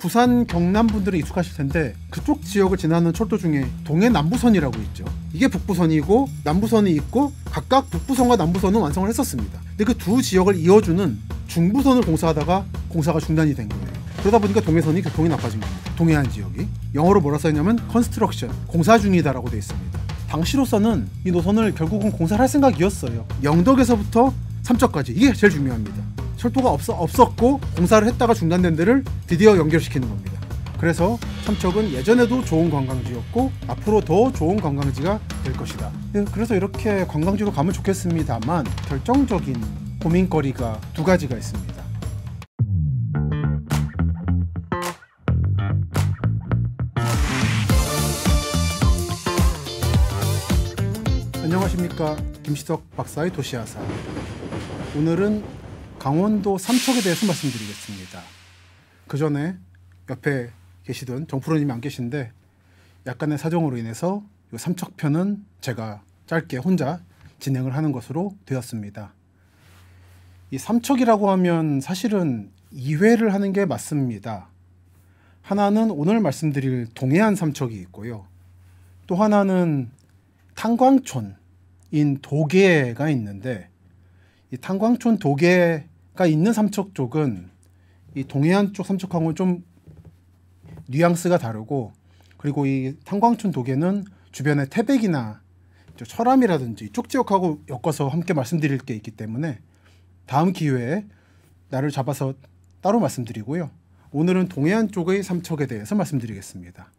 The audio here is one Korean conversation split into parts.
부산 경남 분들은 익숙하실 텐데 그쪽 지역을 지나는 철도 중에 동해남부선이라고 있죠. 이게 북부선이고 남부선이 있고 각각 북부선과 남부선은 완성을 했었습니다. 근데 그 두 지역을 이어주는 중부선을 공사하다가 공사가 중단이 된 거예요. 그러다 보니까 동해선이 교통이 나빠진 겁니다. 동해안 지역이. 영어로 뭐라 써있냐면 컨스트럭션, 공사 중이다라고 되어 있습니다. 당시로서는 이 노선을 결국은 공사를 할 생각이었어요. 영덕에서부터 삼척까지. 이게 제일 중요합니다. 철도가 없었고 공사를 했다가 중단된 데를 드디어 연결시키는 겁니다. 그래서 삼척은 예전에도 좋은 관광지였고 앞으로 더 좋은 관광지가 될 것이다. 그래서 이렇게 관광지로 가면 좋겠습니다만 결정적인 고민거리가 두 가지가 있습니다. 안녕하십니까, 김시석 박사의 도시아사. 오늘은 강원도 삼척에 대해서 말씀드리겠습니다. 그 전에 옆에 계시던 정프로님이 안 계신데 약간의 사정으로 인해서 이 삼척편은 제가 짧게 혼자 진행을 하는 것으로 되었습니다. 이 삼척이라고 하면 사실은 2회를 하는 게 맞습니다. 하나는 오늘 말씀드릴 동해안 삼척이 있고요. 또 하나는 탄광촌인 도계가 있는데 이 탄광촌 도계가 있는 삼척 쪽은 이 동해안 쪽 삼척하고는 좀 뉘앙스가 다르고, 그리고 이 탄광촌 도계는 주변에 태백이나 철암이라든지 이쪽 지역하고 엮어서 함께 말씀드릴 게 있기 때문에 다음 기회에 날을 잡아서 따로 말씀드리고요. 오늘은 동해안 쪽의 삼척에 대해서 말씀드리겠습니다.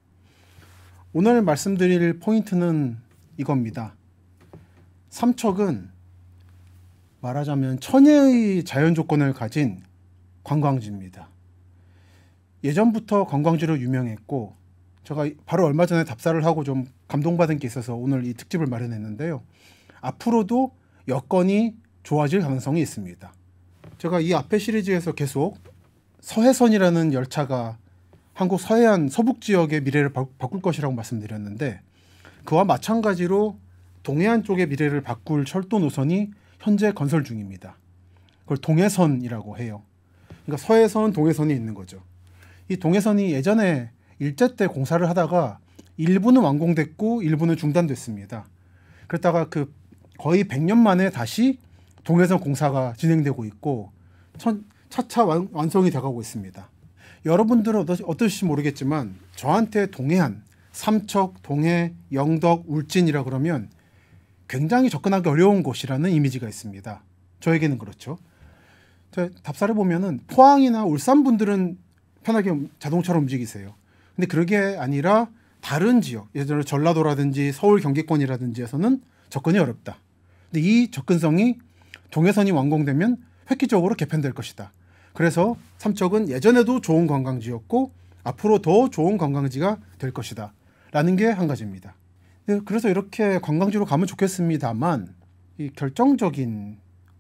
오늘 말씀드릴 포인트는 이겁니다. 삼척은 말하자면 천혜의 자연 조건을 가진 관광지입니다. 예전부터 관광지로 유명했고 제가 바로 얼마 전에 답사를 하고 좀 감동받은 게 있어서 오늘 이 특집을 마련했는데요. 앞으로도 여건이 좋아질 가능성이 있습니다. 제가 이 앞에 시리즈에서 계속 서해선이라는 열차가 한국 서해안 서북 지역의 미래를 바꿀 것이라고 말씀드렸는데 그와 마찬가지로 동해안 쪽의 미래를 바꿀 철도 노선이 현재 건설 중입니다. 그걸 동해선이라고 해요. 그러니까 서해선, 동해선이 있는 거죠. 이 동해선이 예전에 일제 때 공사를 하다가 일부는 완공됐고 일부는 중단됐습니다. 그랬다가 그 거의 100년 만에 다시 동해선 공사가 진행되고 있고 차차 완성이 돼가고 있습니다. 여러분들은 어떠실지 모르겠지만 저한테 동해안, 삼척, 동해, 영덕, 울진이라 그러면 굉장히 접근하기 어려운 곳이라는 이미지가 있습니다. 저에게는 그렇죠. 답사를 보면은 포항이나 울산 분들은 편하게 자동차로 움직이세요. 근데 그게 아니라 다른 지역, 예를 들어 전라도라든지 서울 경기권이라든지에서는 접근이 어렵다. 근데 이 접근성이 동해선이 완공되면 획기적으로 개편될 것이다. 그래서 삼척은 예전에도 좋은 관광지였고 앞으로 더 좋은 관광지가 될 것이다 라는 게 한 가지입니다. 그래서 이렇게 관광지로 가면 좋겠습니다만 이 결정적인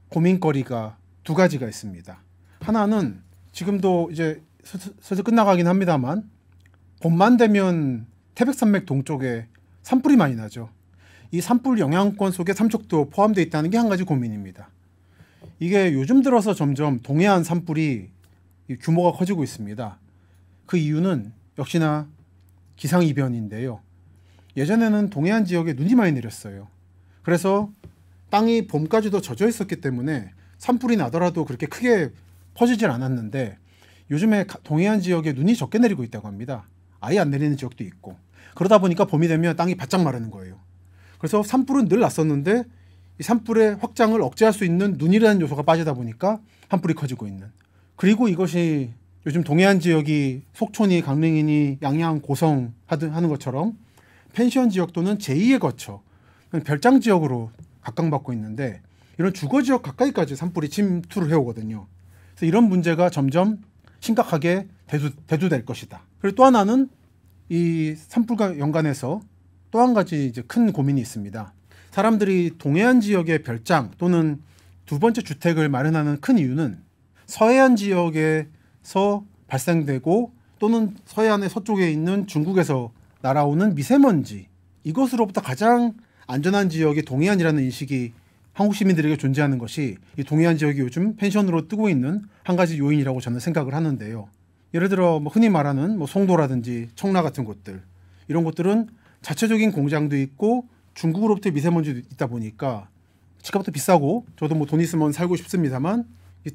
고민거리가 두 가지가 있습니다. 하나는 지금도 이제 슬슬 끝나가긴 합니다만 봄만 되면 태백산맥 동쪽에 산불이 많이 나죠. 이 산불 영향권 속에 삼척도 포함되어 있다는 게 한 가지 고민입니다. 이게 요즘 들어서 점점 동해안 산불이 규모가 커지고 있습니다. 그 이유는 역시나 기상이변인데요. 예전에는 동해안 지역에 눈이 많이 내렸어요. 그래서 땅이 봄까지도 젖어 있었기 때문에 산불이 나더라도 그렇게 크게 퍼지질 않았는데 요즘에 동해안 지역에 눈이 적게 내리고 있다고 합니다. 아예 안 내리는 지역도 있고. 그러다 보니까 봄이 되면 땅이 바짝 마르는 거예요. 그래서 산불은 늘 났었는데 이 산불의 확장을 억제할 수 있는 눈이라는 요소가 빠지다 보니까 산불이 커지고 있는. 그리고 이것이 요즘 동해안 지역이 속초니 강릉이니 양양 고성 하는 것처럼 펜션 지역 또는 제2의 거처, 별장 지역으로 각광받고 있는데 이런 주거 지역 가까이까지 산불이 침투를 해오거든요. 그래서 이런 문제가 점점 심각하게 대두될 것이다. 그리고 또 하나는 이 산불과 연관해서 또 한 가지 이제 큰 고민이 있습니다. 사람들이 동해안 지역의 별장 또는 두 번째 주택을 마련하는 큰 이유는 서해안 지역에서 발생되고 또는 서해안의 서쪽에 있는 중국에서 날아오는 미세먼지, 이것으로부터 가장 안전한 지역이 동해안이라는 인식이 한국 시민들에게 존재하는 것이 이 동해안 지역이 요즘 펜션으로 뜨고 있는 한 가지 요인이라고 저는 생각을 하는데요. 예를 들어 뭐 흔히 말하는 뭐 송도라든지 청라 같은 곳들, 이런 곳들은 자체적인 공장도 있고 중국으로부터 미세먼지도 있다 보니까 집값도 비싸고, 저도 뭐 돈 있으면 살고 싶습니다만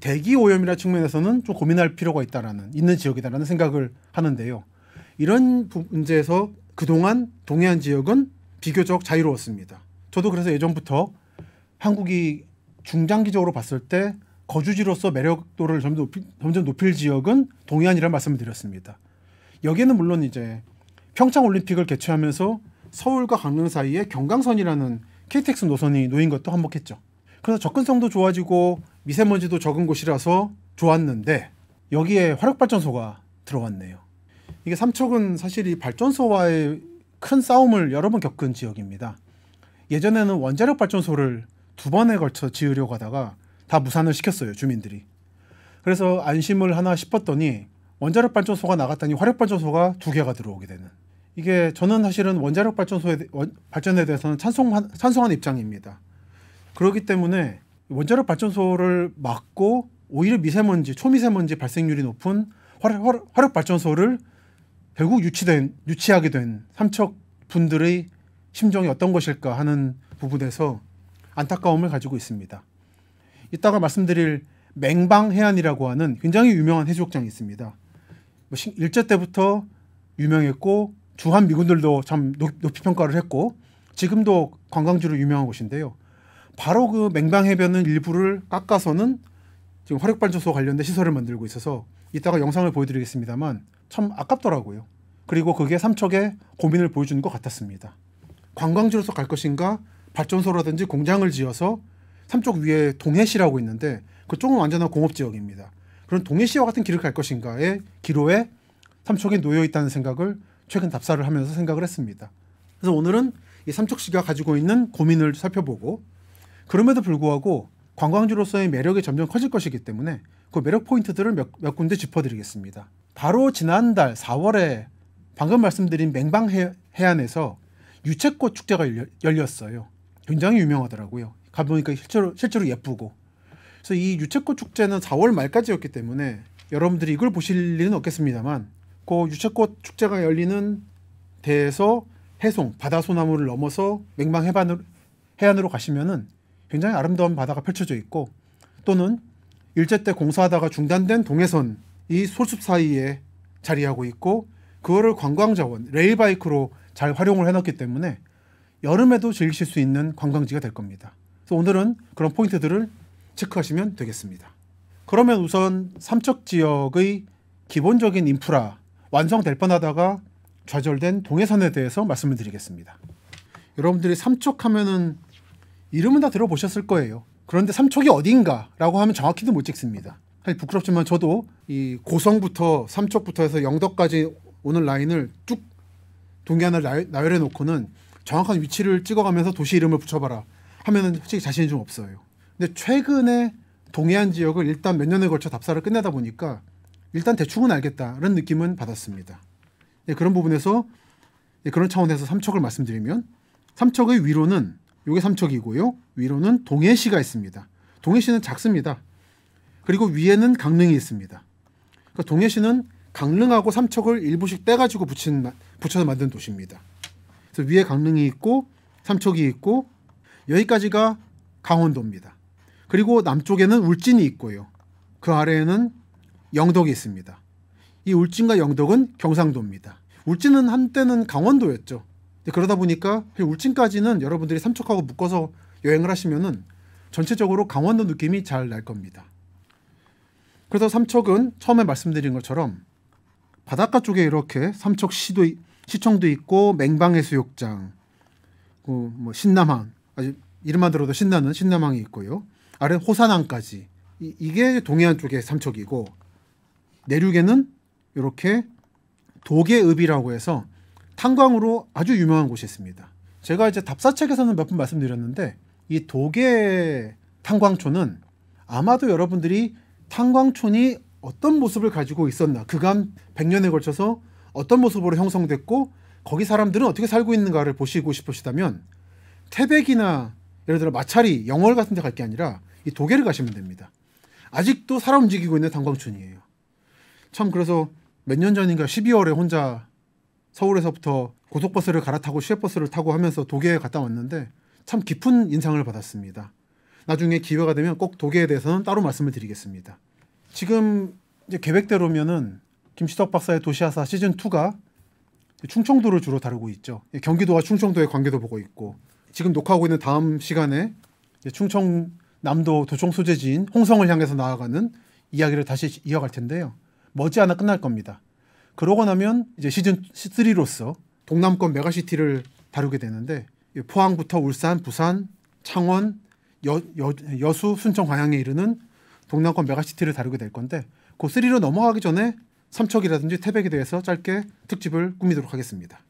대기 오염이라는 측면에서는 좀 고민할 필요가 있는 지역이다라는 생각을 하는데요. 이런 문제에서 그동안 동해안 지역은 비교적 자유로웠습니다. 저도 그래서 예전부터 한국이 중장기적으로 봤을 때 거주지로서 매력도를 점점 높일 지역은 동해안이라는 말씀을 드렸습니다. 여기에는 물론 이제 평창 올림픽을 개최하면서 서울과 강릉 사이에 경강선이라는 KTX 노선이 놓인 것도 한몫했죠. 그래서 접근성도 좋아지고 미세먼지도 적은 곳이라서 좋았는데 여기에 화력발전소가 들어왔네요. 이게 삼척은 사실 이 발전소와의 큰 싸움을 여러 번 겪은 지역입니다. 예전에는 원자력 발전소를 2번에 걸쳐 지으려고 하다가 다 무산을 시켰어요, 주민들이. 그래서 안심을 하나 싶었더니 원자력 발전소가 나갔더니 화력 발전소가 2개가 들어오게 되는. 이게 저는 사실은 원자력 발전에 대해서는 찬성하는 입장입니다. 그렇기 때문에 원자력 발전소를 막고 오히려 초미세먼지 발생률이 높은 화력 발전소를 결국 유치하게 된 삼척 분들의 심정이 어떤 것일까 하는 부분에서 안타까움을 가지고 있습니다. 이따가 말씀드릴 맹방해안이라고 하는 굉장히 유명한 해수욕장이 있습니다. 일제 때부터 유명했고 주한 미군들도 참 높이 평가를 했고 지금도 관광지로 유명한 곳인데요. 바로 그 맹방해변은 일부를 깎아서는 지금 화력발전소 관련된 시설을 만들고 있어서 이따가 영상을 보여드리겠습니다만 참 아깝더라고요. 그리고 그게 삼척의 고민을 보여주는 것 같았습니다. 관광지로서 갈 것인가, 발전소라든지 공장을 지어서 삼척 위에 동해시라고 있는데 그쪽은 완전한 공업지역입니다. 그런 동해시와 같은 길을 갈 것인가의 기로에 삼척이 놓여 있다는 생각을 최근 답사를 하면서 생각을 했습니다. 그래서 오늘은 이 삼척시가 가지고 있는 고민을 살펴보고, 그럼에도 불구하고 관광지로서의 매력이 점점 커질 것이기 때문에 그 매력 포인트들을 몇 군데 짚어드리겠습니다. 바로 지난달 4월에 방금 말씀드린 맹방해안에서 유채꽃 축제가 열렸어요. 굉장히 유명하더라고요. 가보니까 실제로 예쁘고. 그래서 이 유채꽃 축제는 4월 말까지였기 때문에 여러분들이 이걸 보실 일은 없겠습니다만 그 유채꽃 축제가 열리는 데에서 해송, 바다소나무를 넘어서 맹방해안으로 가시면은 굉장히 아름다운 바다가 펼쳐져 있고, 또는 일제 때 공사하다가 중단된 동해선이 솔숲 사이에 자리하고 있고 그거를 관광자원, 레일바이크로 잘 활용을 해놨기 때문에 여름에도 즐기실 수 있는 관광지가 될 겁니다. 그래서 오늘은 그런 포인트들을 체크하시면 되겠습니다. 그러면 우선 삼척 지역의 기본적인 인프라, 완성될 뻔하다가 좌절된 동해선에 대해서 말씀을 드리겠습니다. 여러분들이 삼척 하면은 이름은 다 들어보셨을 거예요. 그런데 삼척이 어딘가라고 하면 정확히도 못 찍습니다. 사실 부끄럽지만 저도 이 고성부터 삼척부터 해서 영덕까지 오는 라인을 쭉 동해안을 나열해 놓고는 정확한 위치를 찍어가면서 도시 이름을 붙여봐라 하면은 솔직히 자신이 좀 없어요. 근데 최근에 동해안 지역을 일단 몇 년에 걸쳐 답사를 끝내다 보니까 일단 대충은 알겠다는 느낌은 받았습니다. 그런 부분에서 그런 차원에서 삼척을 말씀드리면, 삼척의 위로는 요게 삼척이고요. 위로는 동해시가 있습니다. 동해시는 작습니다. 그리고 위에는 강릉이 있습니다. 그러니까 동해시는 강릉하고 삼척을 일부씩 떼가지고 붙여서 만든 도시입니다. 그래서 위에 강릉이 있고 삼척이 있고 여기까지가 강원도입니다. 그리고 남쪽에는 울진이 있고요. 그 아래에는 영덕이 있습니다. 이 울진과 영덕은 경상도입니다. 울진은 한때는 강원도였죠. 그러다 보니까 울진까지는 여러분들이 삼척하고 묶어서 여행을 하시면은 전체적으로 강원도 느낌이 잘 날 겁니다. 그래서 삼척은 처음에 말씀드린 것처럼 바닷가 쪽에 이렇게 삼척 시청도 있고 맹방해수욕장, 뭐 신남항, 아주 이름만 들어도 신나는 신남항이 있고요. 아래 호산항까지 이게 동해안 쪽의 삼척이고, 내륙에는 이렇게 도계읍이라고 해서 탄광으로 아주 유명한 곳이 있습니다. 제가 이제 답사책에서는 몇 번 말씀드렸는데 이 도계 탄광촌은 아마도 여러분들이 탄광촌이 어떤 모습을 가지고 있었나, 그간 100년에 걸쳐서 어떤 모습으로 형성됐고 거기 사람들은 어떻게 살고 있는가를 보시고 싶으시다면 태백이나 예를 들어 마차리, 영월 같은 데 갈 게 아니라 이 도계를 가시면 됩니다. 아직도 살아 움직이고 있는 탄광촌이에요. 참 그래서 몇 년 전인가 12월에 혼자 서울에서부터 고속버스를 갈아타고 시외버스를 타고 하면서 도계에 갔다 왔는데 참 깊은 인상을 받았습니다. 나중에 기회가 되면 꼭 도계에 대해서는 따로 말씀을 드리겠습니다. 지금 이제 계획대로면은 김시덕 박사의 도시아사 시즌 2가 충청도를 주로 다루고 있죠. 경기도와 충청도의 관계도 보고 있고, 지금 녹화하고 있는 다음 시간에 충청남도 도청 소재지인 홍성을 향해서 나아가는 이야기를 다시 이어갈 텐데요. 머지않아 끝날 겁니다. 그러고 나면 이제 시즌 3로서 동남권 메가시티를 다루게 되는데, 포항부터 울산, 부산, 창원, 여수, 순천, 광양에 이르는 동남권 메가시티를 다루게 될 건데, 그 3로 넘어가기 전에 삼척이라든지 태백에 대해서 짧게 특집을 꾸미도록 하겠습니다.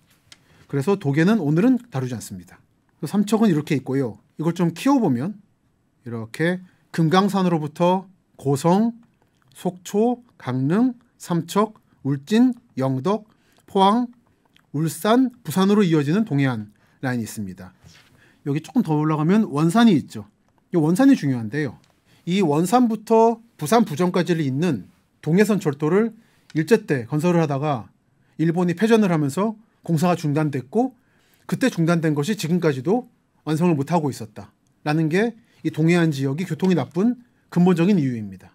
그래서 도계는 오늘은 다루지 않습니다. 삼척은 이렇게 있고요. 이걸 좀 키워보면 이렇게 금강산으로부터 고성, 속초, 강릉, 삼척, 울진, 영덕, 포항, 울산, 부산으로 이어지는 동해안 라인이 있습니다. 여기 조금 더 올라가면 원산이 있죠. 이 원산이 중요한데요. 이 원산부터 부산 부정까지를 잇는 동해선 철도를 일제 때 건설을 하다가 일본이 패전을 하면서 공사가 중단됐고, 그때 중단된 것이 지금까지도 완성을 못하고 있었다라는 게 이 동해안 지역이 교통이 나쁜 근본적인 이유입니다.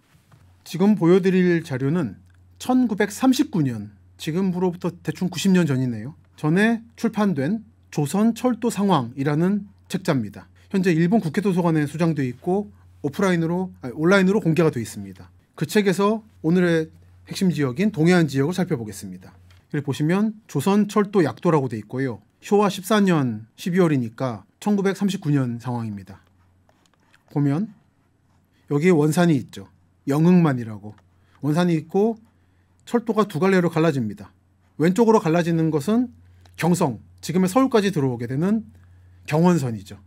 지금 보여드릴 자료는 1939년, 지금으로부터 대충 90년 전이네요. 전에 출판된 조선 철도 상황이라는 책자입니다. 현재 일본 국회도서관에 수장되어 있고 온라인으로 공개가 되어 있습니다. 그 책에서 오늘의 핵심 지역인 동해안 지역을 살펴보겠습니다. 여기 보시면 조선 철도 약도라고 되어 있고요. 쇼와 14년 12월이니까 1939년 상황입니다. 보면 여기에 원산이 있죠. 영흥만이라고. 원산이 있고 철도가 두 갈래로 갈라집니다. 왼쪽으로 갈라지는 것은 경성, 지금의 서울까지 들어오게 되는 경원선이죠.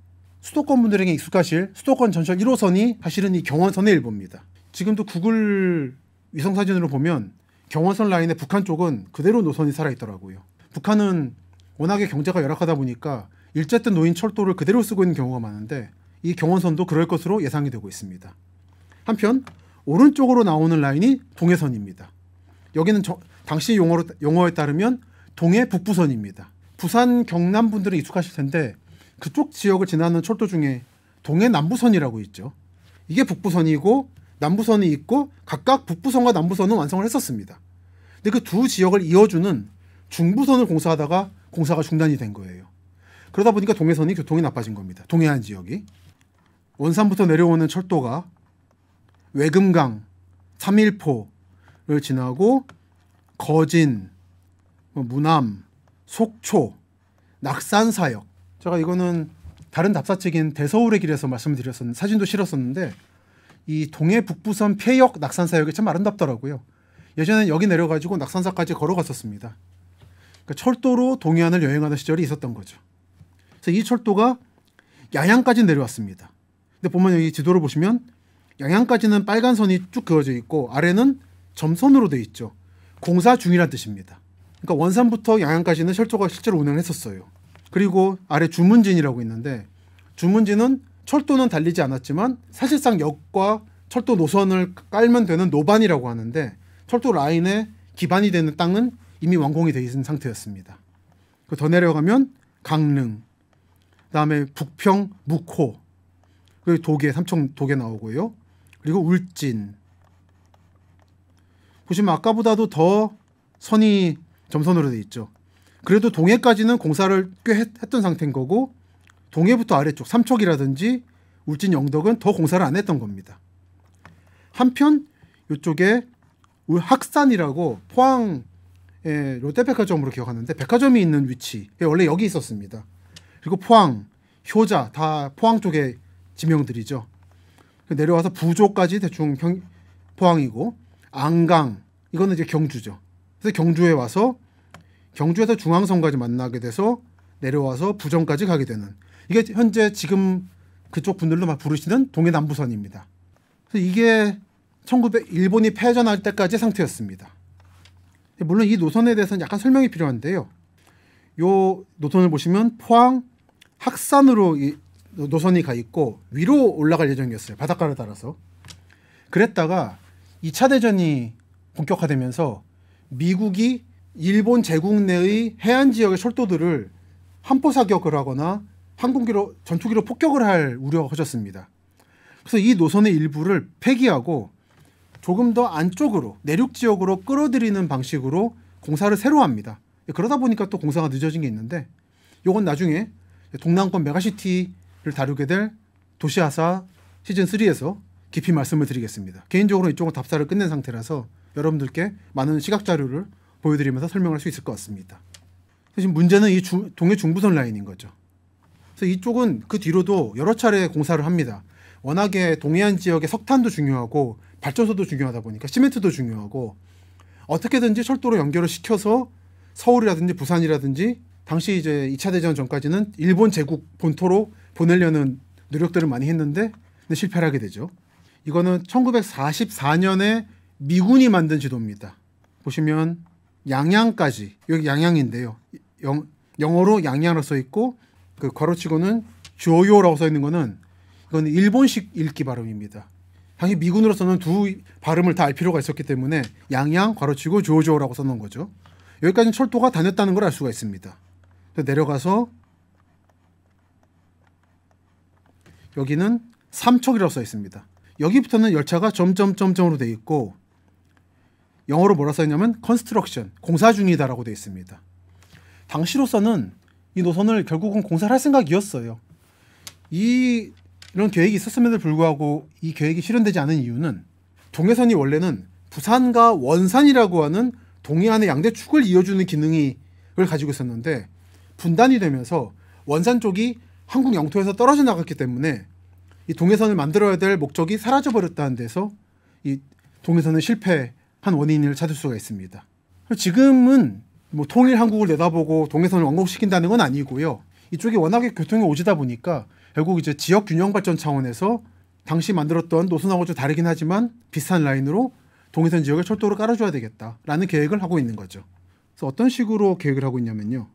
수도권 분들에게 익숙하실 수도권 전철 1호선이 사실은 이 경원선의 일부입니다. 지금도 구글 위성사진으로 보면 경원선 라인의 북한 쪽은 그대로 노선이 살아있더라고요. 북한은 워낙에 경제가 열악하다 보니까 일제 때 놓인 철도를 그대로 쓰고 있는 경우가 많은데, 이 경원선도 그럴 것으로 예상이 되고 있습니다. 한편 오른쪽으로 나오는 라인이 동해선입니다. 여기는 당시 용어에 따르면 동해 북부선입니다. 부산 경남 분들은 익숙하실 텐데 그쪽 지역을 지나는 철도 중에 동해 남부선이라고 있죠. 이게 북부선이고 남부선이 있고 각각 북부선과 남부선은 완성을 했었습니다. 근데 그 두 지역을 이어주는 중부선을 공사하다가 공사가 중단이 된 거예요. 그러다 보니까 동해선이 교통이 나빠진 겁니다. 동해안 지역이. 원산부터 내려오는 철도가 외금강, 삼일포를 지나고 거진, 무남, 속초, 낙산사역. 제가 이거는 다른 답사책인 대서울의 길에서 말씀을 드렸었는데 사진도 실었었는데, 이 동해 북부선 폐역 낙산사역이 참 아름답더라고요. 예전엔 여기 내려가지고 낙산사까지 걸어갔었습니다. 그러니까 철도로 동해안을 여행하는 시절이 있었던 거죠. 그래서 이 철도가 양양까지 내려왔습니다. 근데 보면 여기 지도를 보시면 양양까지는 빨간 선이 쭉 그어져 있고 아래는 점선으로 되어 있죠. 공사 중이란 뜻입니다. 그러니까 원산부터 양양까지는 철도가 실제로 운행을 했었어요. 그리고 아래 주문진이라고 있는데, 주문진은 철도는 달리지 않았지만 사실상 역과 철도 노선을 깔면 되는 노반이라고 하는데, 철도 라인의 기반이 되는 땅은 이미 완공이 되어 있는 상태였습니다. 더 내려가면 강릉, 그다음에 북평, 묵호, 그리고 도계, 삼척 도계 나오고요. 그리고 울진. 보시면 아까보다도 더 선이 점선으로 되어 있죠. 그래도 동해까지는 공사를 꽤 했던 상태인 거고, 동해부터 아래쪽 삼척이라든지 울진, 영덕은 더 공사를 안 했던 겁니다. 한편 이쪽에 학산이라고 포항의 롯데백화점으로 기억하는데 백화점이 있는 위치, 원래 여기 있었습니다. 그리고 포항, 효자 다 포항 쪽의 지명들이죠. 내려와서 부조까지 대충 포항이고, 안강 이거는 이제 경주죠. 그래서 경주에 와서 경주에서 중앙선까지 만나게 돼서 내려와서 부정까지 가게 되는, 이게 현재 지금 그쪽 분들도 막 부르시는 동해남부선입니다. 그래서 이게 일본이 패전할 때까지의 상태였습니다. 물론 이 노선에 대해서는 약간 설명이 필요한데요. 요 노선을 보시면 포항 학산으로 이 노선이 가 있고 위로 올라갈 예정이었어요. 바닷가를 따라서. 그랬다가 2차 대전이 본격화되면서 미국이 일본 제국 내의 해안 지역의 철도들을 함포 사격을 하거나 항공기로 전투기로 폭격을 할 우려가 커졌습니다. 그래서 이 노선의 일부를 폐기하고 조금 더 안쪽으로 내륙 지역으로 끌어들이는 방식으로 공사를 새로 합니다. 그러다 보니까 또 공사가 늦어진 게 있는데 이건 나중에 동남권 메가시티를 다루게 될 도시아사 시즌3에서 깊이 말씀을 드리겠습니다. 개인적으로 이쪽은 답사를 끝낸 상태라서 여러분들께 많은 시각 자료를 보여드리면서 설명할 수 있을 것 같습니다. 지금 문제는 이 동해 중부선 라인인 거죠. 그래서 이쪽은 그 뒤로도 여러 차례 공사를 합니다. 워낙에 동해안 지역의 석탄도 중요하고 발전소도 중요하다 보니까 시멘트도 중요하고 어떻게든지 철도로 연결을 시켜서 서울이라든지 부산이라든지 당시 이제 2차 대전 전까지는 일본 제국 본토로 보내려는 노력들을 많이 했는데 실패를 하게 되죠. 이거는 1944년에 미군이 만든 지도입니다. 보시면 양양까지, 여기 양양인데요. 영어로 양양으로 써 있고 그 괄호치고는 조요라고 써 있는 거는 이건 일본식 읽기 발음입니다. 당시 미군으로서는 두 발음을 다 알 필요가 있었기 때문에 양양 괄호치고 조조라고 써놓은 거죠. 여기까지는 철도가 다녔다는 걸 알 수가 있습니다. 내려가서 여기는 삼척이라고 써 있습니다. 여기부터는 열차가 점점점점으로 돼 있고 영어로 뭐라 써 있냐면 construction, 공사 중이다라고 돼 있습니다. 당시로서는 이 노선을 결국은 공사를 할 생각이었어요. 이런 계획이 있었음에도 불구하고 이 계획이 실현되지 않은 이유는 동해선이 원래는 부산과 원산이라고 하는 동해안의 양대 축을 이어주는 기능을 가지고 있었는데 분단이 되면서 원산 쪽이 한국 영토에서 떨어져 나갔기 때문에 이 동해선을 만들어야 될 목적이 사라져버렸다는 데서 이 동해선은 실패한 원인을 찾을 수가 있습니다. 지금은 뭐 통일 한국을 내다보고 동해선을 완공시킨다는 건 아니고요. 이쪽이 워낙에 교통이 오지다 보니까 결국 이제 지역 균형 발전 차원에서 당시 만들었던 노선하고 좀 다르긴 하지만 비슷한 라인으로 동해선 지역에 철도를 깔아줘야 되겠다라는 계획을 하고 있는 거죠. 그래서 어떤 식으로 계획을 하고 있냐면요.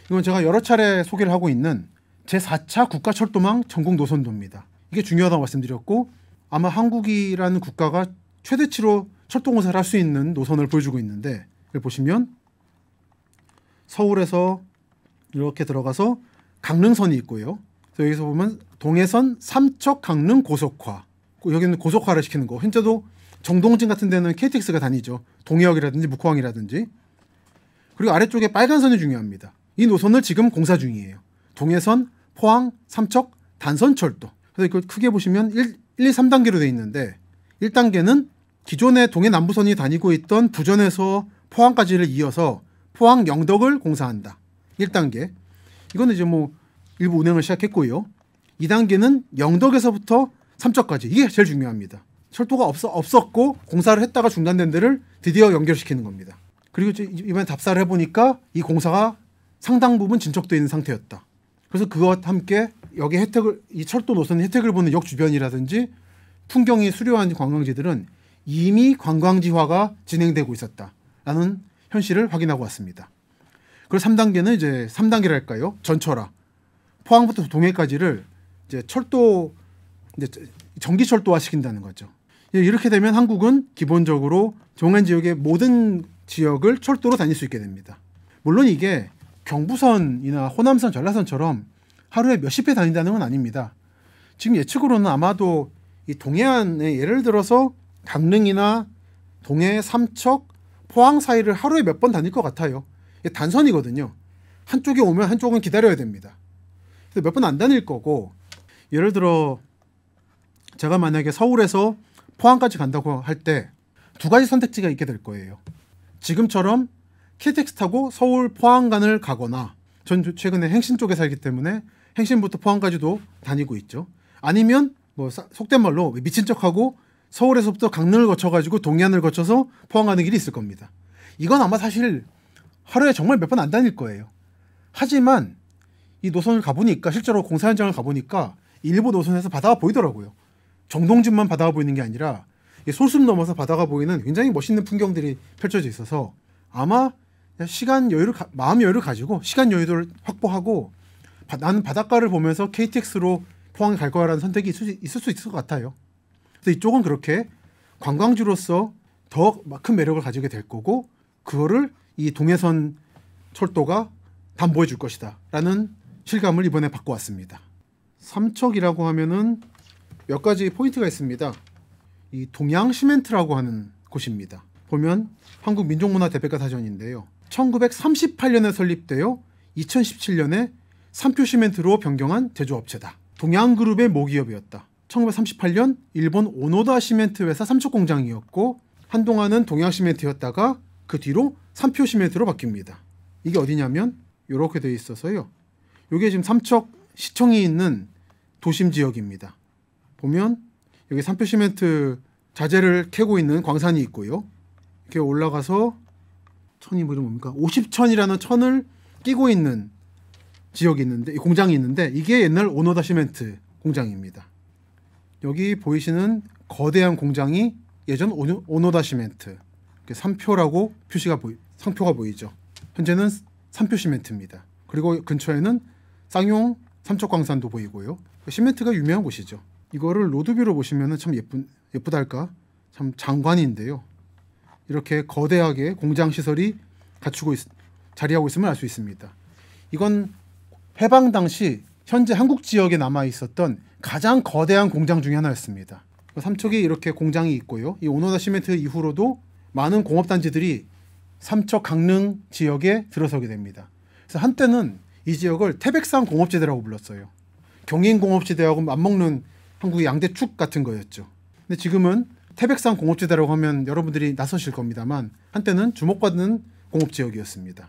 이건 제가 여러 차례 소개를 하고 있는 제4차 국가철도망 전국 노선도입니다. 이게 중요하다고 말씀드렸고 아마 한국이라는 국가가 최대치로 철도공사를 할 수 있는 노선을 보여주고 있는데 여기 보시면 서울에서 이렇게 들어가서 강릉선이 있고요. 그래서 여기서 보면 동해선 삼척 강릉 고속화, 여기는 고속화를 시키는 거. 현재도 정동진 같은 데는 KTX가 다니죠. 동해역이라든지 묵호항이라든지. 그리고 아래쪽에 빨간 선이 중요합니다. 이 노선을 지금 공사 중이에요. 동해선, 포항, 삼척, 단선철도. 그래서 이걸 크게 보시면 1, 2, 3단계로 되어 있는데 1단계는 기존의 동해 남부선이 다니고 있던 부전에서 포항까지를 이어서 포항 영덕을 공사한다. 1단계. 이거는 이제 뭐 일부 운행을 시작했고요. 2단계는 영덕에서부터 삼척까지. 이게 제일 중요합니다. 철도가 없었고 공사를 했다가 중단된 데를 드디어 연결시키는 겁니다. 그리고 이번에 답사를 해보니까 이 공사가 상당 부분 진척되어 있는 상태였다. 그래서 그것과 함께 여기 이 철도 노선의 혜택을 보는 역 주변이라든지 풍경이 수려한 관광지들은 이미 관광지화가 진행되고 있었다라는 현실을 확인하고 왔습니다. 그리고 3단계는 이제 3단계랄까요? 전철화. 포항부터 동해까지를 이제 전기철도화 시킨다는 거죠. 이렇게 되면 한국은 기본적으로 동해안 지역의 모든 지역을 철도로 다닐 수 있게 됩니다. 물론 이게 경부선이나 호남선, 전라선처럼 하루에 몇십 회 다닌다는 건 아닙니다. 지금 예측으로는 아마도 이 동해안에 예를 들어서 강릉이나 동해, 삼척, 포항 사이를 하루에 몇 번 다닐 것 같아요. 이게 단선이거든요. 한쪽에 오면 한쪽은 기다려야 됩니다. 그래서 몇 번 안 다닐 거고 예를 들어 제가 만약에 서울에서 포항까지 간다고 할 때 두 가지 선택지가 있게 될 거예요. 지금처럼 KTX 타고 서울 포항간을 가거나 전 최근에 행신 쪽에 살기 때문에 행신부터 포항까지도 다니고 있죠. 아니면 뭐 속된 말로 미친 척하고 서울에서부터 강릉을 거쳐가지고 동해안을 거쳐서 포항 가는 길이 있을 겁니다. 이건 아마 사실 하루에 정말 몇 번 안 다닐 거예요. 하지만 이 노선을 가보니까 실제로 공사 현장을 가보니까 일부 노선에서 바다가 보이더라고요. 정동진만 바다가 보이는 게 아니라 솔섬 넘어서 바다가 보이는 굉장히 멋있는 풍경들이 펼쳐져 있어서 아마 마음 여유를 가지고 시간 여유를 확보하고 나는 바닷가를 보면서 KTX로 포항에 갈 거라는 선택이 있을 수 있을 것 같아요. 그래서 이쪽은 그렇게 관광지로서 더 큰 매력을 가지게 될 거고 그거를 이 동해선 철도가 담보해 줄 것이다 라는 실감을 이번에 받고 왔습니다. 삼척이라고 하면은 몇 가지 포인트가 있습니다. 이 동양시멘트라고 하는 곳입니다. 보면 한국민족문화대백과사전인데요. 1938년에 설립되어 2017년에 삼표시멘트로 변경한 제조업체다. 동양그룹의 모기업이었다. 1938년 일본 오노다 시멘트 회사 삼척공장이었고 한동안은 동양시멘트였다가 그 뒤로 삼표시멘트로 바뀝니다. 이게 어디냐면 이렇게 되어 있어서요. 이게 지금 삼척시청이 있는 도심 지역입니다. 보면 여기 삼표시멘트 자재를 캐고 있는 광산이 있고요. 이렇게 올라가서 천이 뭡니까? 50천이라는 천을 끼고 있는 지역이 있는데, 공장이 있는데 이게 옛날 오노다 시멘트 공장입니다. 여기 보이시는 거대한 공장이 예전 오노다 시멘트, 삼표라고 상표가 보이죠. 현재는 삼표 시멘트입니다. 그리고 근처에는 쌍용 삼척광산도 보이고요. 시멘트가 유명한 곳이죠. 이거를 로드뷰로 보시면 참 예쁘달까? 참 장관인데요. 이렇게 거대하게 공장 시설이 자리하고 있음을 알 수 있습니다. 이건 해방 당시 현재 한국 지역에 남아 있었던 가장 거대한 공장 중에 하나였습니다. 삼척이 이렇게 공장이 있고요. 이 오노다 시멘트 이후로도 많은 공업단지들이 삼척 강릉 지역에 들어서게 됩니다. 그래서 한때는 이 지역을 태백산 공업지대라고 불렀어요. 경인공업지대하고 맞먹는 한국의 양대축 같은 거였죠. 근데 지금은 태백산 공업지대라고 하면 여러분들이 낯서실 겁니다만 한때는 주목받는 공업지역이었습니다.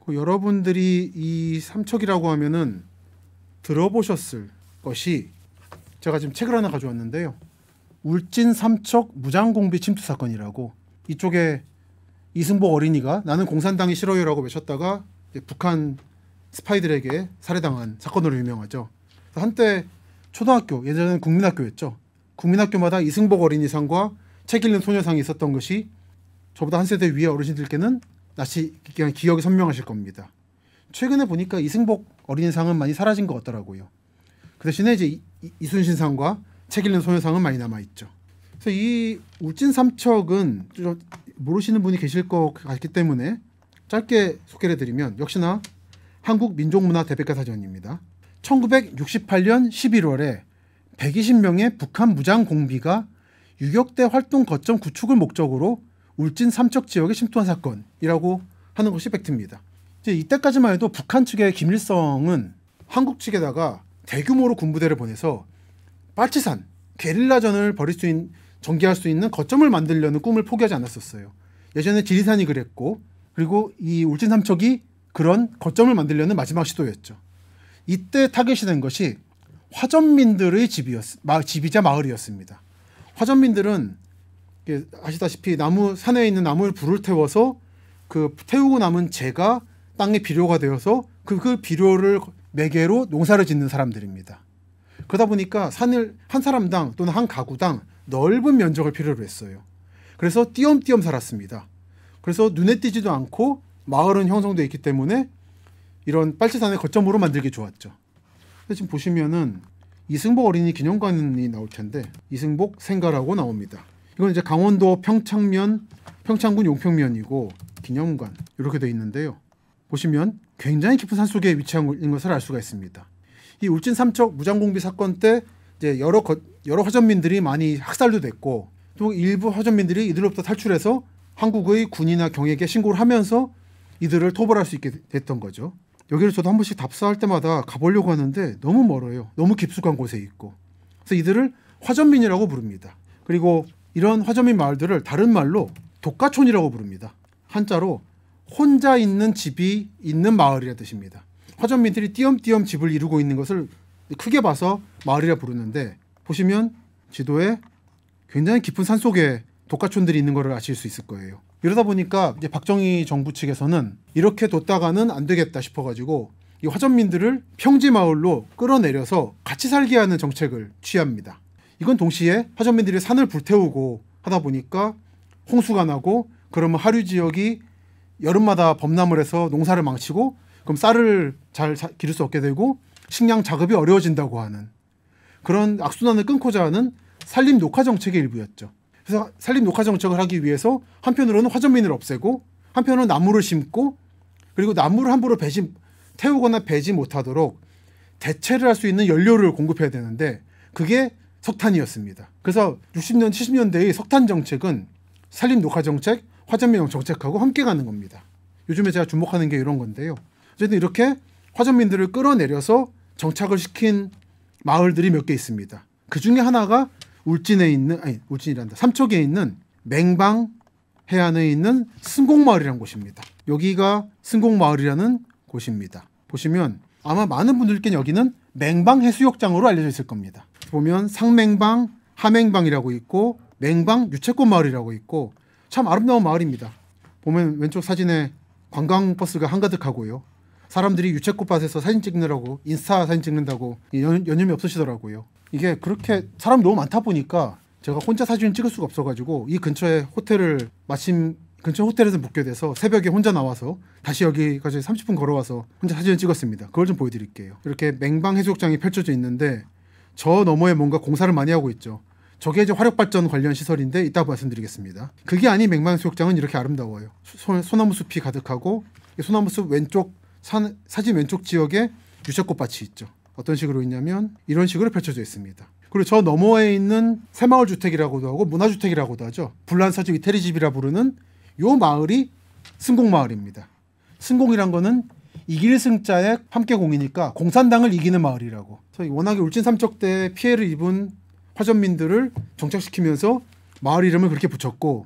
여러분들이 이 삼척이라고 하면은 들어보셨을 것이, 제가 지금 책을 하나 가져왔는데요. 울진 삼척 무장공비 침투 사건이라고, 이쪽에 이승복 어린이가 나는 공산당이 싫어요라고 외쳤다가 북한 스파이들에게 살해당한 사건으로 유명하죠. 한때 초등학교, 예전에는 국민학교였죠. 국민학교마다 이승복 어린이상과 책 읽는 소녀상이 있었던 것이 저보다 한 세대 위의 어르신들께는 낯이 그냥 기억이 선명하실 겁니다. 최근에 보니까 이승복 어린이상은 많이 사라진 것 같더라고요. 그 대신에 이제 이순신상과 책 읽는 소녀상은 많이 남아있죠. 그래서 이 울진 삼척은 모르시는 분이 계실 것 같기 때문에 짧게 소개를 해드리면 역시나 한국민족문화대백과사전입니다. 1968년 11월에 120명의 북한 무장공비가 유격대 활동 거점 구축을 목적으로 울진 삼척 지역에 침투한 사건이라고 하는 것이 팩트입니다. 이제 이때까지만 해도 북한 측의 김일성은 한국 측에다가 대규모로 군부대를 보내서 빨치산, 게릴라전을 전개할 수 있는 거점을 만들려는 꿈을 포기하지 않았었어요. 예전에 지리산이 그랬고, 그리고 이 울진 삼척이 그런 거점을 만들려는 마지막 시도였죠. 이때 타겟이 된 것이 화전민들의 집이자 마을이었습니다. 화전민들은 아시다시피 산에 있는 나무를 불을 태워서 그 태우고 남은 재가 땅에 비료가 되어서 그 비료를 매개로 농사를 짓는 사람들입니다. 그러다 보니까 산을 한 사람당 또는 한 가구당 넓은 면적을 필요로 했어요. 그래서 띄엄띄엄 살았습니다. 그래서 눈에 띄지도 않고 마을은 형성되어 있기 때문에 이런 빨치산의 거점으로 만들기 좋았죠. 지금 보시면은 이승복 어린이 기념관이 나올 텐데 이승복 생가라고 나옵니다. 이건 이제 강원도 평창군 용평면이고 기념관 이렇게 되어 있는데요. 보시면 굉장히 깊은 산속에 위치한 것을 알 수가 있습니다. 이 울진 삼척 무장공비 사건 때 이제 여러 화전민들이 많이 학살도 됐고, 또 일부 화전민들이 이들로부터 탈출해서 한국의 군이나 경에게 신고를 하면서 이들을 토벌할 수 있게 됐던 거죠. 여기를 저도 한 번씩 답사할 때마다 가보려고 하는데 너무 멀어요. 너무 깊숙한 곳에 있고. 그래서 이들을 화전민이라고 부릅니다. 그리고 이런 화전민 마을들을 다른 말로 독가촌이라고 부릅니다. 한자로 혼자 있는 집이 있는 마을이라는 뜻입니다. 화전민들이 띄엄띄엄 집을 이루고 있는 것을 크게 봐서 마을이라 부르는데, 보시면 지도에 굉장히 깊은 산속에 독가촌들이 있는 것을 아실 수 있을 거예요. 이러다 보니까 이제 박정희 정부 측에서는 이렇게 뒀다가는 안 되겠다 싶어가지고 이 화전민들을 평지 마을로 끌어내려서 같이 살게 하는 정책을 취합니다. 이건 동시에 화전민들이 산을 불태우고 하다 보니까 홍수가 나고, 그러면 하류 지역이 여름마다 범람을 해서 농사를 망치고, 그럼 쌀을 잘 기를 수 없게 되고 식량 작업이 어려워진다고 하는 그런 악순환을 끊고자 하는 산림 녹화 정책의 일부였죠. 그래서 산림 녹화 정책을 하기 위해서 한편으로는 화전민을 없애고 한편으로는 나무를 심고 그리고 나무를 함부로 태우거나 베지 못하도록 대체를 할 수 있는 연료를 공급해야 되는데 그게 석탄이었습니다. 그래서 60년, 70년대의 석탄 정책은 산림 녹화 정책, 화전민 정책하고 함께 가는 겁니다. 요즘에 제가 주목하는 게 이런 건데요. 어쨌든 이렇게 화전민들을 끌어내려서 정착을 시킨 마을들이 몇 개 있습니다. 그 중에 하나가 삼척에 있는 맹방 해안에 있는 승곡마을이라는 곳입니다. 여기가 승곡마을이라는 곳입니다. 보시면 아마 많은 분들께는 여기는 맹방 해수욕장으로 알려져 있을 겁니다. 보면 상맹방, 하맹방이라고 있고 맹방 유채꽃 마을이라고 있고 참 아름다운 마을입니다. 보면 왼쪽 사진에 관광버스가 한가득하고요. 사람들이 유채꽃밭에서 사진 찍느라고 인스타 사진 찍는다고 여념이 없으시더라고요. 이게 그렇게 사람이 너무 많다 보니까 제가 혼자 사진을 찍을 수가 없어가지고 이 근처에 마침 근처 호텔에서 묵게 돼서 새벽에 혼자 나와서 다시 여기까지 30분 걸어와서 혼자 사진을 찍었습니다. 그걸 좀 보여드릴게요. 이렇게 맹방 해수욕장이 펼쳐져 있는데 저 너머에 뭔가 공사를 많이 하고 있죠. 저게 이제 화력발전 관련 시설인데 이따 말씀드리겠습니다. 그게 아닌 맹방 해수욕장은 이렇게 아름다워요. 소나무 숲이 가득하고 소나무 숲 왼쪽 사진 왼쪽 지역에 유채꽃밭이 있죠. 어떤 식으로 있냐면 이런 식으로 펼쳐져 있습니다. 그리고 저 너머에 있는 새마을 주택이라고도 하고 문화주택이라고도 하죠. 불란서지 이태리집이라 부르는 요 마을이 승곡마을입니다. 승곡이란 거는 이길 승자의 함께 공이니까 공산당을 이기는 마을이라고. 그래서 워낙에 울진 삼척대 피해를 입은 화전민들을 정착시키면서 마을 이름을 그렇게 붙였고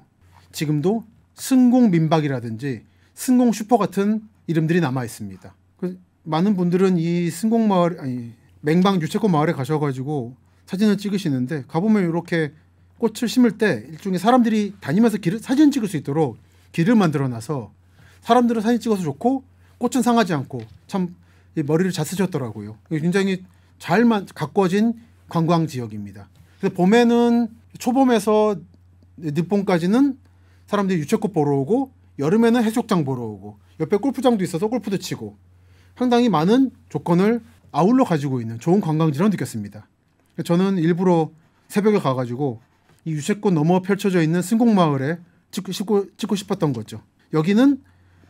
지금도 승곡민박이라든지 승곡슈퍼 같은 이름들이 남아 있습니다. 많은 분들은 이 맹방 유채꽃 마을에 가셔가지고 사진을 찍으시는데 가보면 이렇게 꽃을 심을 때 일종의 사람들이 다니면서 사진 찍을 수 있도록 길을 만들어놔서 사람들은 사진 찍어서 좋고 꽃은 상하지 않고 참 머리를 잘 쓰셨더라고요. 굉장히 잘 가꿔진 관광 지역입니다. 그래서 봄에는 초봄에서 늦봄까지는 사람들이 유채꽃 보러 오고 여름에는 해수욕장 보러 오고 옆에 골프장도 있어서 골프도 치고 상당히 많은 조건을 아울러 가지고 있는 좋은 관광지라고 느꼈습니다. 저는 일부러 새벽에 가가지고 이 유채꽃 너머 펼쳐져 있는 승곡마을에 찍고 싶었던 거죠. 여기는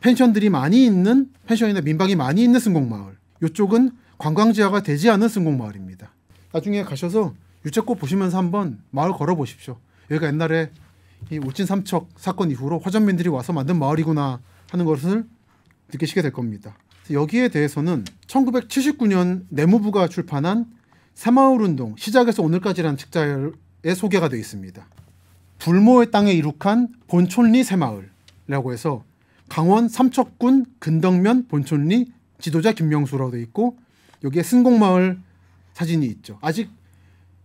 펜션들이 많이 있는 펜션이나 민박이 많이 있는 승곡마을. 이쪽은 관광지화가 되지 않은 승곡마을입니다. 나중에 가셔서 유채꽃 보시면서 한번 마을 걸어보십시오. 여기가 옛날에 이 울진 삼척 사건 이후로 화전민들이 와서 만든 마을이구나 하는 것을 느끼시게 될 겁니다. 여기에 대해서는 1979년 내무부가 출판한 새마을운동 시작에서 오늘까지라는 책자에 소개가 되어 있습니다. 불모의 땅에 이룩한 본촌리 새마을이라고 해서 강원 삼척군 근덕면 본촌리 지도자 김명수라고 되어 있고 여기에 승곡마을 사진이 있죠. 아직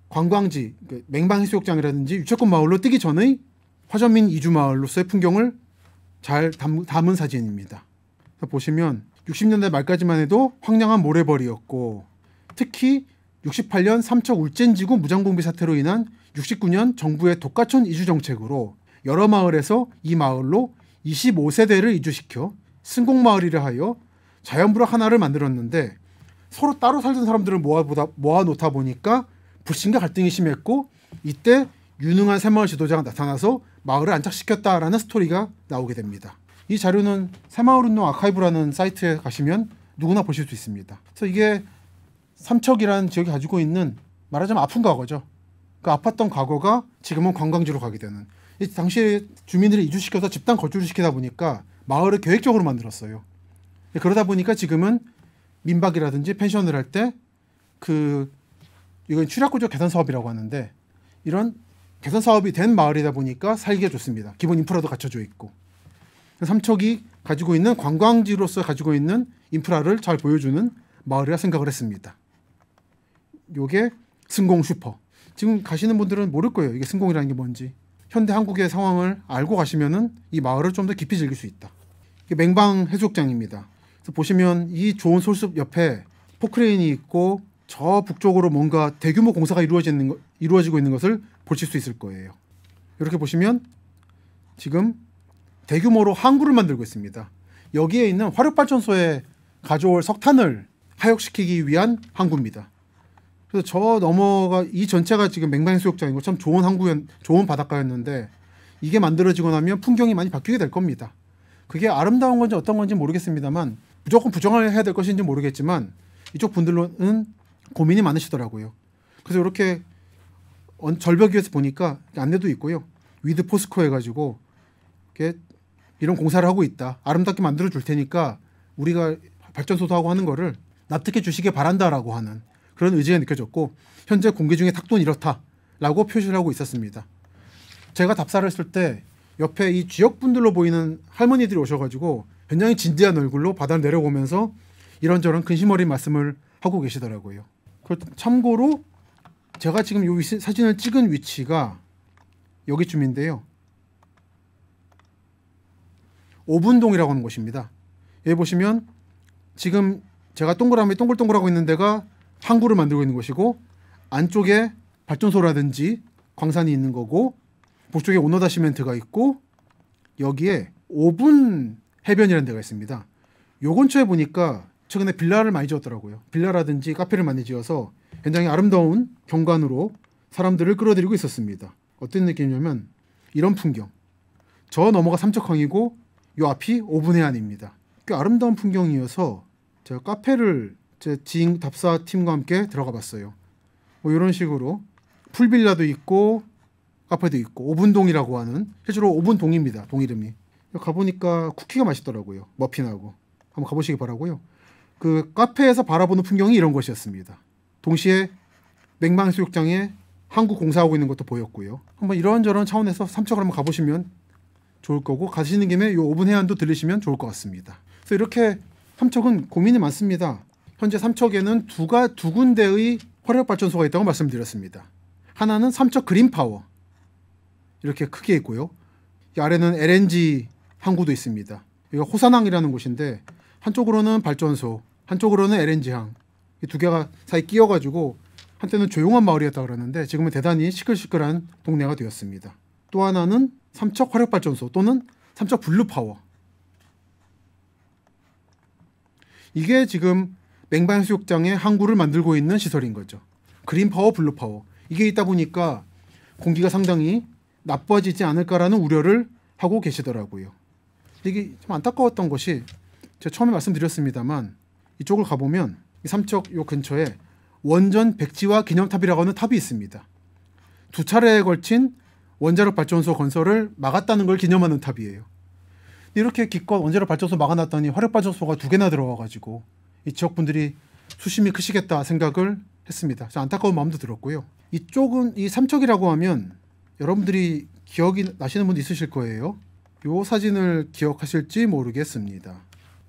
관광지 맹방해수욕장이라든지 유채꽃 마을로 뜨기 전의 화전민 이주마을로서의 풍경을 잘 담은 사진입니다. 보시면 60년대 말까지만 해도 황량한 모래벌이였고 특히 68년 삼척 울진지구 무장공비 사태로 인한 69년 정부의 독가촌 이주 정책으로 여러 마을에서 이 마을로 25세대를 이주시켜 승곡마을이라 하여 자연부락 하나를 만들었는데 서로 따로 살던 사람들을 모아놓다 보니까 불신과 갈등이 심했고 이때 유능한 새마을 지도자가 나타나서 마을을 안착시켰다라는 스토리가 나오게 됩니다. 이 자료는 새마을운동 아카이브라는 사이트에 가시면 누구나 보실 수 있습니다. 그래서 이게 삼척이라는 지역이 가지고 있는 말하자면 아픈 과거죠. 그 아팠던 과거가 지금은 관광지로 가게 되는. 이 당시에 주민들이 이주시켜서 집단 거주를 시키다 보니까 마을을 계획적으로 만들었어요. 그러다 보니까 지금은 민박이라든지 펜션을 할 때 이건 출약구조 개선 사업이라고 하는데 이런 개선 사업이 된 마을이다 보니까 살기가 좋습니다. 기본 인프라도 갖춰져 있고 삼척이 가지고 있는 관광지로서 가지고 있는 인프라를 잘 보여주는 마을이라 생각을 했습니다. 요게 승공 슈퍼. 지금 가시는 분들은 모를 거예요. 이게 승공이라는 게 뭔지. 현대 한국의 상황을 알고 가시면은 이 마을을 좀 더 깊이 즐길 수 있다. 이게 맹방 해수욕장입니다. 그래서 보시면 이 좋은 솔숲 옆에 포크레인이 있고 저 북쪽으로 뭔가 대규모 공사가 이루어지고 있는 것을 보실 수 있을 거예요. 이렇게 보시면 지금 대규모로 항구를 만들고 있습니다. 여기에 있는 화력발전소에 가져올 석탄을 하역시키기 위한 항구입니다. 그래서 저 너머가 이 전체가 지금 맹방해수욕장이고 참 좋은 바닷가였는데 이게 만들어지고 나면 풍경이 많이 바뀌게 될 겁니다. 그게 아름다운 건지 어떤 건지 모르겠습니다만 무조건 부정을 해야 될 것인지 모르겠지만 이쪽 분들로는 고민이 많으시더라고요. 그래서 이렇게 절벽 위에서 보니까 안내도 있고요. 위드 포스코 해가지고 이런 공사를 하고 있다. 아름답게 만들어 줄 테니까 우리가 발전소도 하고 하는 거를 납득해 주시길 바란다라고 하는 그런 의지가 느껴졌고 현재 공기 중에 탁도는 이렇다라고 표시를 하고 있었습니다. 제가 답사를 했을 때 옆에 이 지역분들로 보이는 할머니들이 오셔가지고 굉장히 진지한 얼굴로 바다를 내려오면서 이런저런 근심 어린 말씀을 하고 계시더라고요. 참고로 제가 지금 이 사진을 찍은 위치가 여기쯤인데요. 오분동이라고 하는 곳입니다. 여기 보시면 지금 제가 동글동글하고 있는 데가 항구를 만들고 있는 곳이고 안쪽에 발전소라든지 광산이 있는 거고 북쪽에 오노다 시멘트가 있고 여기에 오분 해변이라는 데가 있습니다. 요 근처에 보니까 최근에 빌라를 많이 지었더라고요. 빌라라든지 카페를 많이 지어서 굉장히 아름다운 경관으로 사람들을 끌어들이고 있었습니다. 어떤 느낌이냐면 이런 풍경. 저 너머가 삼척항이고 요 앞이 오분해안입니다. 꽤 아름다운 풍경이어서 제가 카페를 제 지인 답사팀과 함께 들어가 봤어요. 뭐 이런 식으로 풀빌라도 있고 카페도 있고 오분동이라고 하는 실제로 오분동입니다. 동 이름이. 가보니까 쿠키가 맛있더라고요. 머핀하고. 한번 가보시기 바라고요. 그 카페에서 바라보는 풍경이 이런 것이었습니다. 동시에 맹방해수욕장에 항구 공사하고 있는 것도 보였고요. 한번 이런저런 차원에서 삼척을 한번 가보시면 좋을 거고 가시는 김에 이 오분해안도 들리시면 좋을 것 같습니다. 그래서 이렇게 삼척은 고민이 많습니다. 현재 삼척에는 두 군데의 화력발전소가 있다고 말씀드렸습니다. 하나는 삼척 그린파워 이렇게 크게 있고요. 이 아래는 LNG 항구도 있습니다. 여기가 호산항이라는 곳인데 한쪽으로는 발전소, 한쪽으로는 LNG항 이 두 개가 사이 끼어가지고 한때는 조용한 마을이었다 그러는데 지금은 대단히 시끌시끌한 동네가 되었습니다. 또 하나는 삼척 화력발전소 또는 삼척 블루파워. 이게 지금 맹방해수욕장에 항구를 만들고 있는 시설인 거죠. 그린파워, 블루파워. 이게 있다 보니까 공기가 상당히 나빠지지 않을까라는 우려를 하고 계시더라고요. 이게 좀 안타까웠던 것이 제가 처음에 말씀드렸습니다만 이쪽을 가보면 이 삼척 요 근처에 원전 백지화 기념탑이라고 하는 탑이 있습니다. 두 차례에 걸친 원자력 발전소 건설을 막았다는 걸 기념하는 탑이에요. 이렇게 기껏 원자력 발전소 막아놨더니 화력 발전소가 2개나 들어와가지고 이 지역 분들이 수심이 크시겠다 생각을 했습니다. 안타까운 마음도 들었고요. 이쪽은 이 삼척이라고 하면 여러분들이 기억이 나시는 분도 있으실 거예요. 이 사진을 기억하실지 모르겠습니다.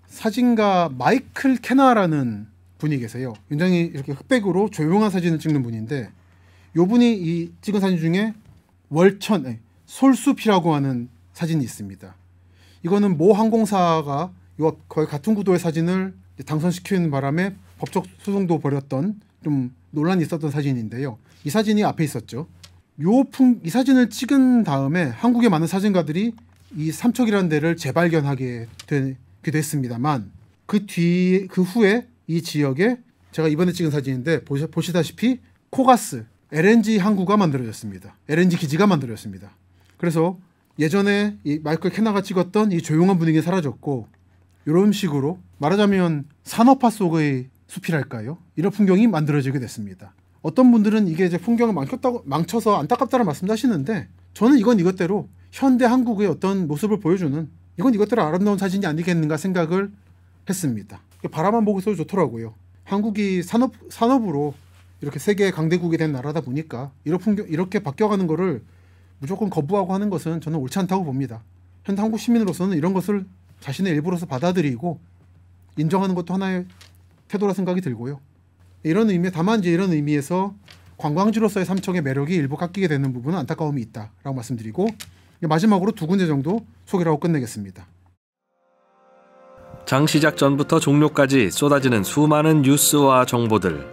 사진가 마이클 케나라는 분이 계세요. 굉장히 이렇게 흑백으로 조용한 사진을 찍는 분인데 이 분이 이 찍은 사진 중에 솔숲이라고 하는 사진이 있습니다. 이거는 모 항공사가 거의 같은 구도의 사진을 당선시키는 바람에 법적 소송도 벌였던 좀 논란이 있었던 사진인데요. 이 사진이 앞에 있었죠. 이 사진을 찍은 다음에 한국의 많은 사진가들이 이 삼척이라는 데를 재발견하게 되기도 했습니다만 그 후에 이 지역에 제가 이번에 찍은 사진인데 보시다시피 코가스 LNG 항구가 만들어졌습니다. LNG 기지가 만들어졌습니다. 그래서 예전에 이 마이클 케나가 찍었던 이 조용한 분위기가 사라졌고 이런 식으로 말하자면 산업화 속의 숲이랄까요? 이런 풍경이 만들어지게 됐습니다. 어떤 분들은 이게 이제 풍경을 망쳐서 안타깝다는 말씀도 하시는데 저는 이건 이것대로 현대 한국의 어떤 모습을 보여주는 이건 이것대로 아름다운 사진이 아니겠는가 생각을 했습니다. 바라만 보고 있어도 좋더라고요. 한국이 산업으로 이렇게 세계 강대국이 된 나라다 보니까 이렇게 바뀌어가는 거를 무조건 거부하고 하는 것은 저는 옳지 않다고 봅니다. 현대 한국 시민으로서는 이런 것을 자신의 일부로서 받아들이고 인정하는 것도 하나의 태도라 생각이 들고요. 다만 이제 이런 의미에서 관광지로서의 삼척의 매력이 일부 깎이게 되는 부분은 안타까움이 있다라고 말씀드리고 마지막으로 2군데 정도 소개를 하고 끝내겠습니다. 장 시작 전부터 종료까지 쏟아지는 수많은 뉴스와 정보들.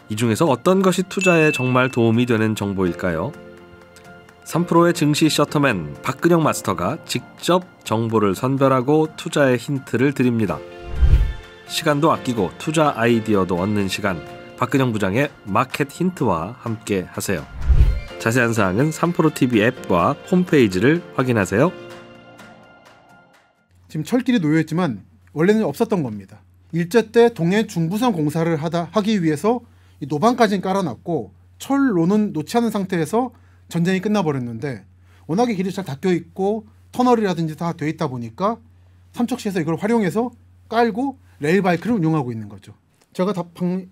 이 중에서 어떤 것이 투자에 정말 도움이 되는 정보일까요? 3프로의 증시 셔터맨 박근영 마스터가 직접 정보를 선별하고 투자의 힌트를 드립니다. 시간도 아끼고 투자 아이디어도 얻는 시간, 박근영 부장의 마켓 힌트와 함께 하세요. 자세한 사항은 3프로TV 앱과 홈페이지를 확인하세요. 지금 철길이 놓여있지만 원래는 없었던 겁니다. 일제 때 동해 중부선 공사를 하기 위해서 이 노방까지는 깔아놨고 철로는 놓지 않은 상태에서 전쟁이 끝나버렸는데 워낙에 길이 잘 닦여 있고 터널이라든지 다 돼 있다 보니까 삼척시에서 이걸 활용해서 깔고 레일바이크를 운영하고 있는 거죠. 제가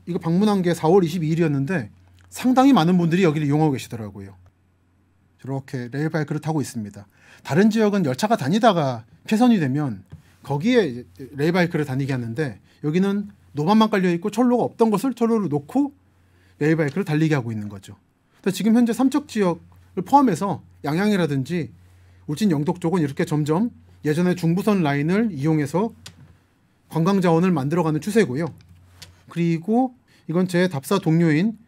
이거 방문한 게 4월 22일이었는데 상당히 많은 분들이 여기를 이용하고 계시더라고요. 저렇게 레일바이크를 타고 있습니다. 다른 지역은 열차가 다니다가 폐선이 되면 거기에 레일바이크를 다니게 하는데 여기는 노반만 깔려 있고 철로가 없던 것을 철로를 놓고 레일바이크를 달리게 하고 있는 거죠. 지금 현재 삼척 지역을 포함해서 양양이라든지 울진 영덕 쪽은 이렇게 점점 예전에 중부선 라인을 이용해서 관광 자원을 만들어가는 추세고요. 그리고 이건 제 답사 동료인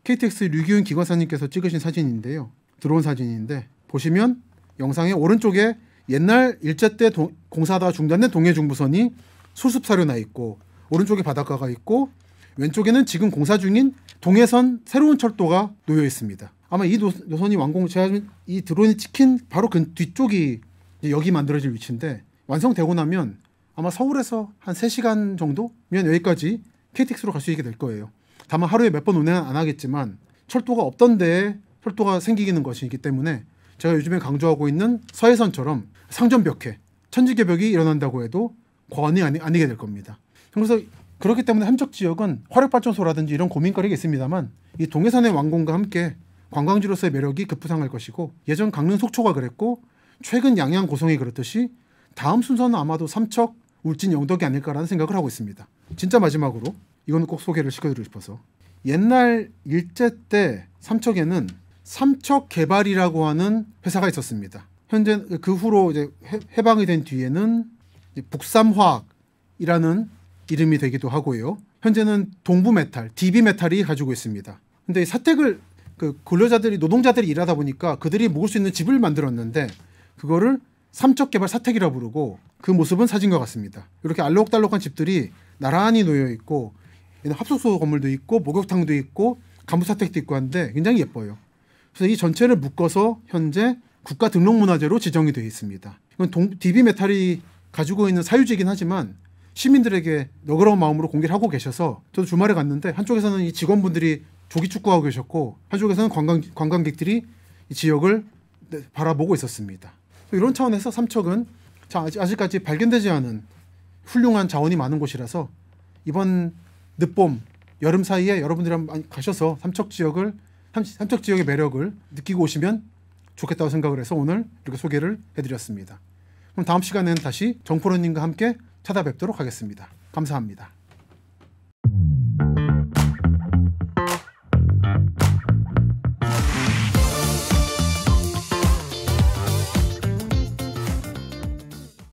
KTX 류기훈 기관사님께서 찍으신 사진인데요. 드론 사진인데 보시면 영상의 오른쪽에 옛날 일제 때 공사하다가 중단된 동해 중부선이 수습사로 나 있고 오른쪽에 바닷가가 있고 왼쪽에는 지금 공사 중인 동해선 새로운 철도가 놓여 있습니다. 아마 이 노선이 제가 이 드론이 찍힌 바로 그 뒤쪽이 여기 만들어질 위치인데 완성되고 나면 아마 서울에서 한 3시간 정도면 여기까지 KTX로 갈 수 있게 될 거예요. 다만 하루에 몇 번 운행은 안 하겠지만 철도가 없던 데에 철도가 생기는 것이기 때문에 제가 요즘에 강조하고 있는 서해선처럼 상전벽해, 천지개벽이 일어난다고 해도 과언이 아니게 될 겁니다. 그래서 그렇기 때문에 함척 지역은 화력발전소라든지 이런 고민거리가 있습니다만 이 동해선의 완공과 함께 관광지로서의 매력이 급부상할 것이고 예전 강릉 속초가 그랬고 최근 양양 고성이 그렇듯이 다음 순서는 아마도 삼척, 울진 영덕이 아닐까라는 생각을 하고 있습니다. 진짜 마지막으로 이거는 꼭 소개를 시켜드리고 싶어서 옛날 일제 때 삼척에는 삼척개발이라고 하는 회사가 있었습니다. 현재 그 후로 이제 해방이 된 뒤에는 북삼화학이라는 이름이 되기도 하고요. 현재는 동부메탈, DB메탈이 가지고 있습니다. 근데 이 사택을 노동자들이 일하다 보니까 그들이 묵을 수 있는 집을 만들었는데 그거를 삼척개발 사택이라 부르고 그 모습은 사진과 같습니다. 이렇게 알록달록한 집들이 나란히 놓여 있고 합숙소 건물도 있고 목욕탕도 있고 간부사택도 있고 한데 굉장히 예뻐요. 그래서 이 전체를 묶어서 현재 국가등록문화재로 지정이 되어 있습니다. 이건 DB메탈이 가지고 있는 사유지이긴 하지만 시민들에게 너그러운 마음으로 공개를 하고 계셔서 저도 주말에 갔는데 한쪽에서는 이 직원분들이 조기축구하고 계셨고 한쪽에서는 관광객들이 이 지역을 바라보고 있었습니다. 이런 차원에서 삼척은 아직까지 발견되지 않은 훌륭한 자원이 많은 곳이라서 이번 늦봄, 여름 사이에 여러분들이 한번 가셔서 삼척 지역의 매력을 느끼고 오시면 좋겠다고 생각을 해서 오늘 이렇게 소개를 해드렸습니다. 그럼 다음 시간에는 다시 정프로님과 함께 찾아뵙도록 하겠습니다. 감사합니다.